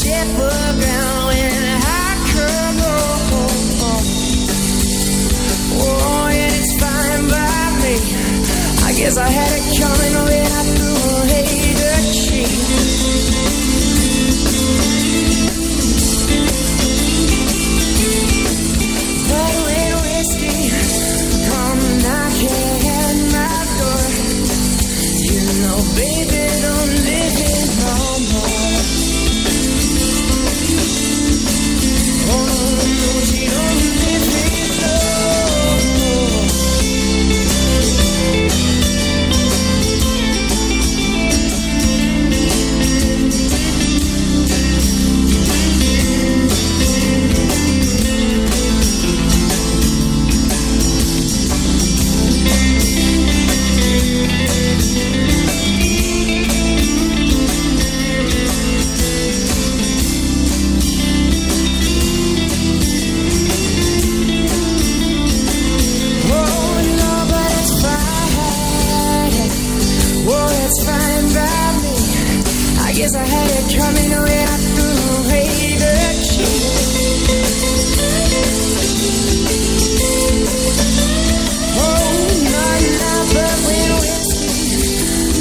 shepherd ground when I come home. Oh, and it's fine by me. I guess I had it coming when I threw away the key. But when whiskey come knocking at my door, you know, baby, don't live it no more. Oh, no, she don't live it no more. Guess I had it coming when I threw away the key. Oh, no, but when whiskey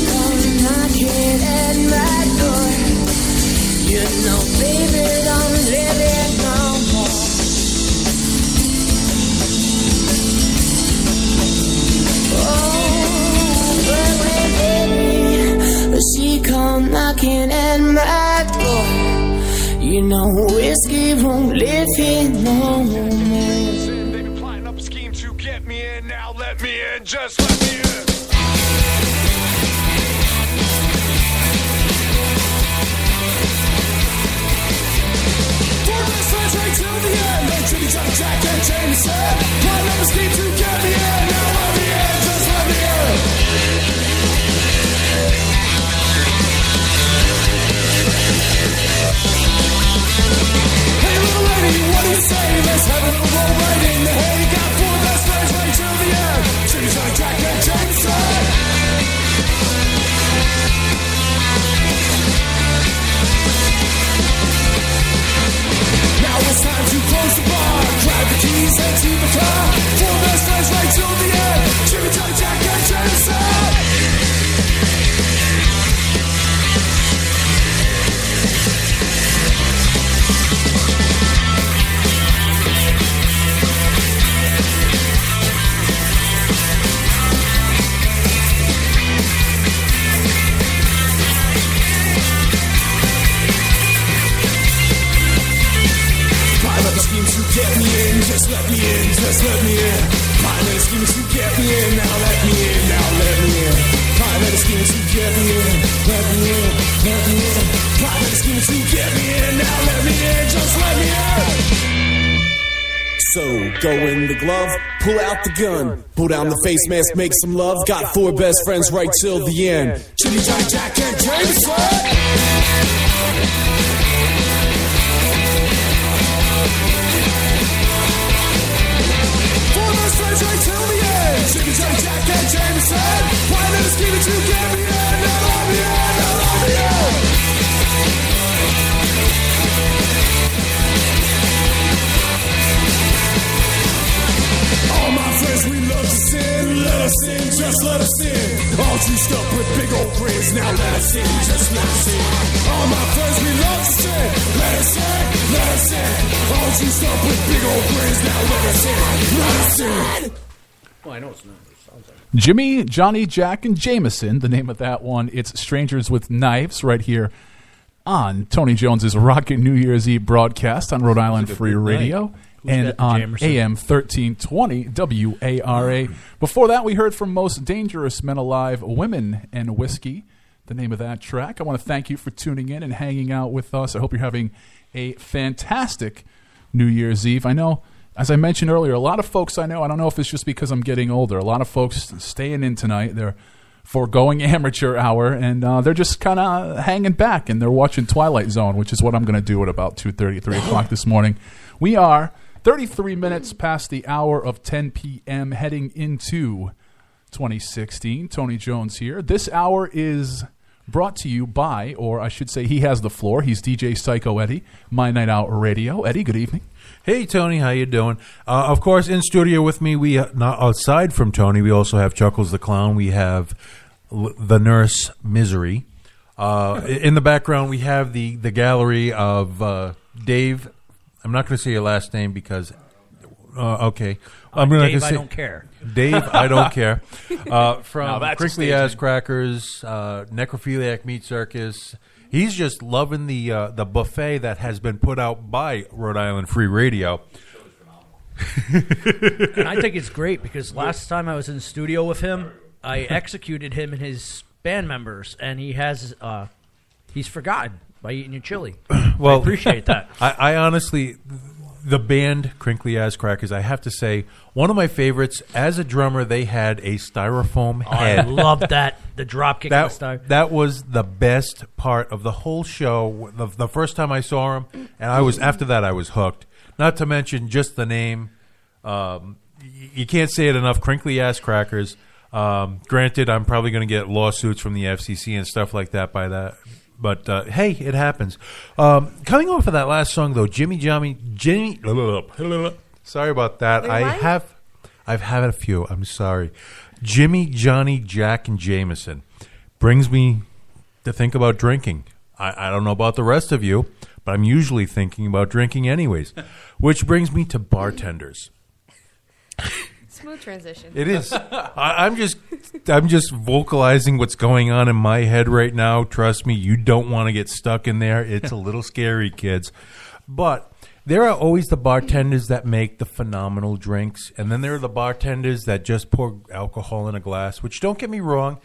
come knocking at my door, you know, baby, don't live it no more. Oh, but when she come knocking at my door, you know, whiskey won't live here no more. They've been plotting up a scheme to get me in. Now let me in, just let me in. Right till the end, no Jimmy, Johnny, Jack, and Jameson. Plotting up a scheme to get me in. Now let me in, just let me in. Hey little lady, what do you say? Let's have a little roll right in the hay. Got four best friends right till the end. Jimmy, Johnny, Jack, and Jameson. Now it's time to close the bar. Grab the keys and to the car. Four best friends right till the end. Jimmy, Johnny, Jack, and Jameson. Get me in, just let me in, just let me in. Pilot schemes to get me in, now let me in, now let me in. Pilot schemes to get me in, let me in, let me in. Pilot schemes to get me in, now let me in, just let me in. So, go in the glove, pull out the gun, pull down the face mask, make some love. Got four best friends right till the end. Jimmy, Johnny, Jack, and Jameson. Right till the end. Jimmy, Johnny, Jack, and Jameson. Pilot is scheming to get me in. Now let me in, now let me in. All my friends, we love to sin. Let us in, just let us in. All juiced up with big old grins. Now let us in, just let us in. All my friends, we love to sin. Let us in, let us in. All juiced up with big old grins. Now let us in, let us in. Well, I know it's not. It sounds like Jimmy, Johnny, Jack, and Jameson, the name of that one. It's Strangers with Knives right here on Tony Jones's Rockin' New Year's Eve broadcast on Rhode Island Free Radio and on AM 1320 WARA. Before that, we heard from Most Dangerous Men Alive, Women and Whiskey, the name of that track. I want to thank you for tuning in and hanging out with us. I hope you're having a fantastic New Year's Eve. I know, as I mentioned earlier, a lot of folks I know, I don't know if it's just because I'm getting older, a lot of folks staying in tonight. They're foregoing amateur hour, and they're just kind of hanging back, and they're watching Twilight Zone, which is what I'm going to do at about 2:30, 3 o'clock this morning. We are 33 minutes past the hour of 10 p.m. heading into 2016. Tony Jones here. This hour is brought to you by, or I should say he has the floor. He's DJ Psycho Eddie, My Night Out Radio. Eddie, good evening. Hey, Tony, how you doing? Of course, in studio with me, we not aside from Tony, we also have Chuckles the Clown. We have the nurse Misery. In the background, we have the gallery of Dave. I'm not going to say your last name because, okay. Dave, I don't care. Dave, I don't care. From that's Crinkly Ass Crackers, Necrophiliac Meat Circus. He's just loving the buffet that has been put out by Rhode Island Free Radio. And I think it's great because last time I was in the studio with him, I executed him and his band members, and he's forgotten by eating your chili. Well, I appreciate that. I honestly, the band Crinkly Ass Crackers, I have to say, one of my favorites. As a drummer, they had a styrofoam head. I love that. The drop kick on the star. That was the best part of the whole show. The first time I saw him, and after that I was hooked. Not to mention just the name. You can't say it enough. Crinkly Ass Crackers. Granted, I'm probably going to get lawsuits from the FCC and stuff like that by that. But hey, it happens. Coming off of that last song, though, Jimmy. Sorry about that. I've had a few. I'm sorry. Jimmy, Johnny, Jack, and Jameson brings me to think about drinking. I don't know about the rest of you, but I'm usually thinking about drinking anyways. Which brings me to bartenders. Smooth transition. It is. I'm just vocalizing what's going on in my head right now. Trust me, you don't want to get stuck in there. It's a little scary, kids. But there are always the bartenders that make the phenomenal drinks, and then there are the bartenders that just pour alcohol in a glass, which, don't get me wrong,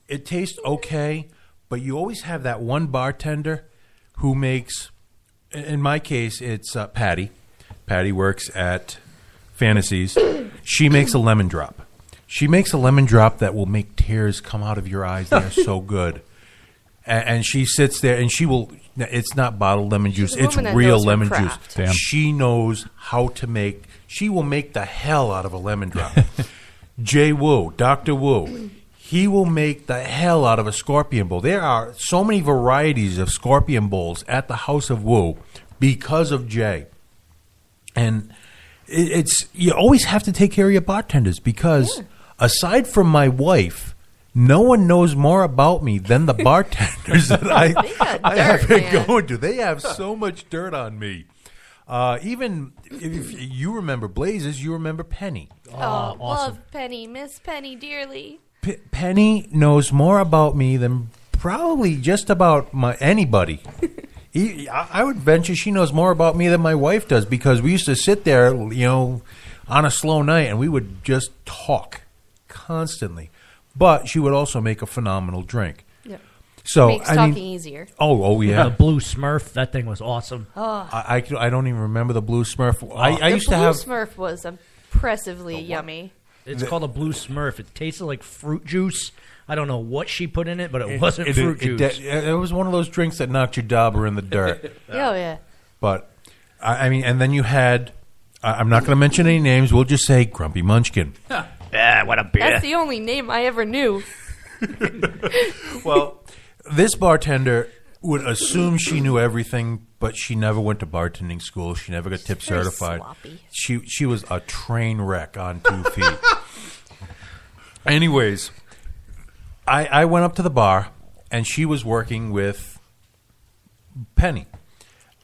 it tastes okay, but you always have that one bartender who makes, in my case, it's Patty. Patty works at Fantasies. She makes a lemon drop. She makes a lemon drop that will make tears come out of your eyes. They are so good. And she sits there, and she will. It's not bottled lemon juice. It's real lemon juice. Damn. She knows how to make. She will make the hell out of a lemon drop. Jay Wu, Dr. Wu, he will make the hell out of a scorpion bowl. There are so many varieties of scorpion bowls at the House of Wu because of Jay. And it's you always have to take care of your bartenders because aside from my wife, no one knows more about me than the bartenders that I have been going to. They have so much dirt on me. Even if you remember Blazes, you remember Penny. Oh, awesome. Love Penny. Miss Penny dearly. Penny knows more about me than probably just about anybody. I would venture she knows more about me than my wife does because we used to sit there, on a slow night, and we would just talk constantly. But she would also make a phenomenal drink. Yeah. So Makes talking easier. Oh yeah. The Blue Smurf, that thing was awesome. Oh. I don't even remember the Blue Smurf. I used the to Blue have Smurf was impressively yummy. It's called a Blue Smurf. It tasted like fruit juice. I don't know what she put in it, but it wasn't fruit juice. It was one of those drinks that knocked your dauber in the dirt. Oh, yeah. But, I mean, and then you had, I'm not going to mention any names, we'll just say Grumpy Munchkin. What a beer. That's the only name I ever knew. Well, this bartender would assume she knew everything, but she never went to bartending school. She never got tip Very certified. sloppy. She was a train wreck on 2 feet. Anyways, I went up to the bar, and she was working with Penny.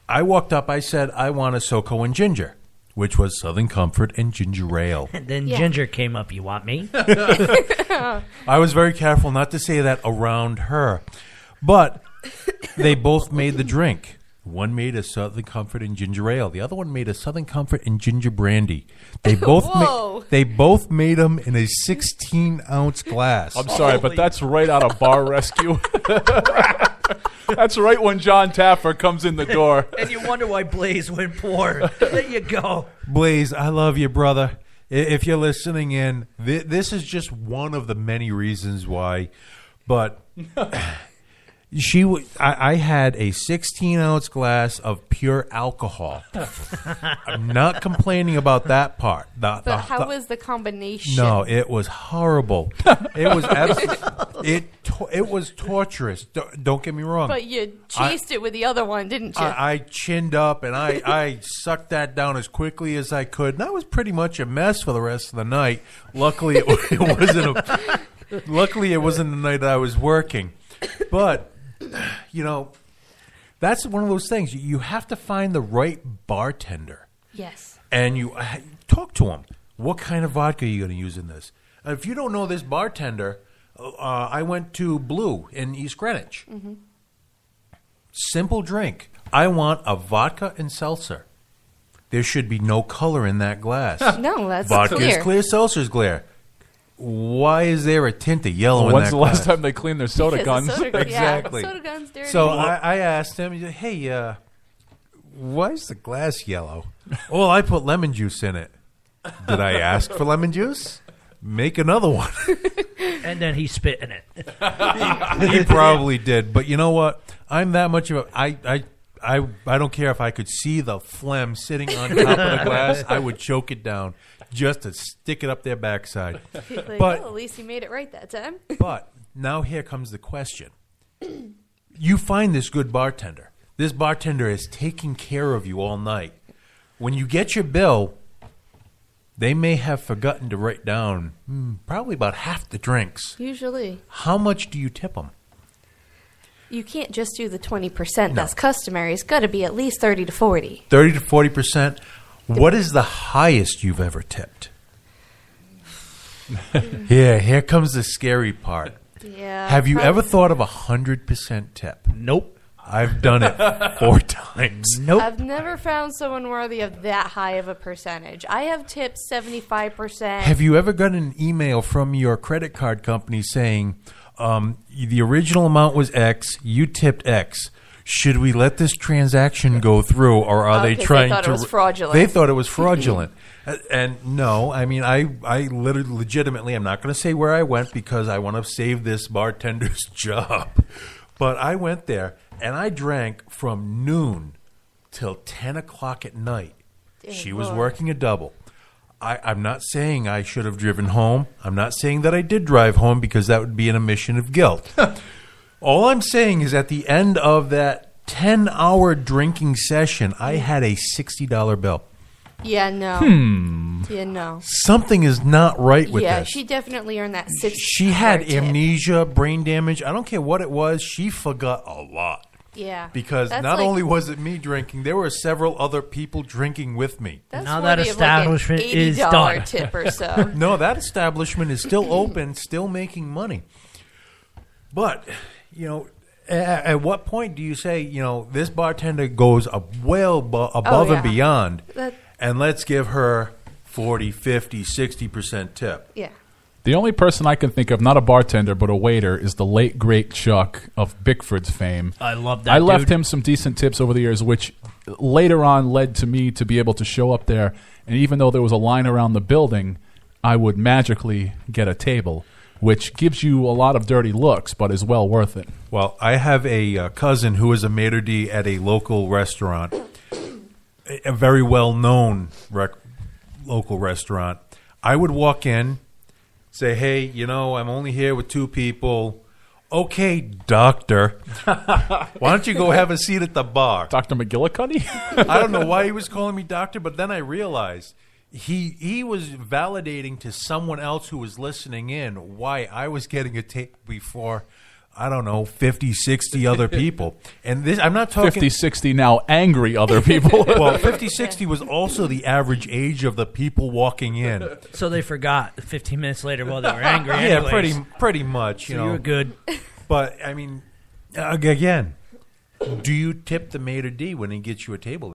I walked up. I said, I want a SoCo and ginger, which was Southern Comfort and ginger ale. And then Yeah. Ginger came up. You want me? I was very careful not to say that around her. But they both made the drink. One made a Southern Comfort and ginger ale. The other one made a Southern Comfort and ginger brandy. They both Whoa. they both made them in a 16-ounce glass. I'm sorry, but that's right out of Bar Rescue. That's right when John Taffer comes in the door. And you wonder why Blaze went poor. There you go. Blaze, I love you, brother. If you're listening in, this is just one of the many reasons why. But I had a 16-ounce glass of pure alcohol. I'm not complaining about that part. But how was the combination? No, it was horrible. It was absolutely. It torturous. Don't get me wrong. But you chased it with the other one, didn't you? I chinned up and I sucked that down as quickly as I could. And that was pretty much a mess for the rest of the night. Luckily, it wasn't. Luckily, it wasn't the night that I was working. But that's one of those things. You have to find the right bartender. Yes. And you talk to him. What kind of vodka are you going to use in this? If you don't know this bartender, I went to Blue in East Greenwich. Mm-hmm. Simple drink. I want a vodka and seltzer. There should be no color in that glass. No, that's vodka clear. is clear, seltzer's clear. Why is there a tint of yellow in that glass? When's the last time they cleaned their soda Because guns? Exactly. Yeah, soda guns, dirty. So I asked him, hey, why is the glass yellow? Well, I put lemon juice in it. Did I ask for lemon juice? Make another one. And then he spit in it. He probably did. But you know what? I'm that much of a... I don't care if I could see the phlegm sitting on top of the glass. I would choke it down just to stick it up their backside. Like, But at least you made it right that time. But now here comes the question. You find this good bartender. This bartender is taking care of you all night. When you get your bill, they may have forgotten to write down probably about half the drinks. Usually. How much do you tip them? You can't just do the 20% that's customary. It's got to be at least 30 to 40. 30 to 40%. What is the highest you've ever tipped? Yeah, here comes the scary part. Yeah. Have you ever thought of 100% tip? Nope. I've done it 4 times. Nope. I've never found someone worthy of that high of a percentage. I have tipped 75%. Have you ever gotten an email from your credit card company saying the original amount was X, you tipped X? Should we let this transaction go through, or are they 'cause trying they thought to? it was fraudulent. They thought it was fraudulent, and no, I mean, I literally, legitimately, I'm not going to say where I went because I want to save this bartender's job, but I went there and I drank from noon till 10 o'clock at night. Dear She was Lord. working a double. I'm not saying I should have driven home. I'm not saying that I did drive home because that would be an admission of guilt. All I'm saying is at the end of that 10-hour drinking session, I had a $60 bill. Yeah, no. Yeah, no. Something is not right with Yeah, this. she definitely earned that 60. She had tip. amnesia, brain damage. I don't care what it was. She forgot a lot. Yeah. Because That's not like- only was it me drinking, there were several other people drinking with me. That's Now that worthy of like an establishment is $80 done. tip or so. No, that establishment is still open, still making money. But, at what point do you say, this bartender goes above yeah. and beyond, That- and let's give her 40, 50, 60% tip? Yeah. The only person I can think of, not a bartender but a waiter, is the late great Chuck of Bickford's fame. I love that. I left dude. him some decent tips over the years, which later on led to me to be able to show up there. And even though there was a line around the building, I would magically get a table, which gives you a lot of dirty looks, but is well worth it. Well, I have a cousin who is a maitre d' at a local restaurant, a very well-known local restaurant. I would walk in, say, hey, I'm only here with 2 people. Okay, doctor. Why don't you go have a seat at the bar? Dr. McGillicuddy? I don't know why he was calling me doctor, but then I realized he was validating to someone else who was listening in why I was getting a tape before, I don't know, 50, 60 other people. And this, I'm not talking 50, 60 now angry other people. Well, 50, 60 was also the average age of the people walking in. So they forgot 15 minutes later while they were angry. Yeah, anyways. pretty much. So you were good. But I mean, again, do you tip the maitre d' when he gets you a table?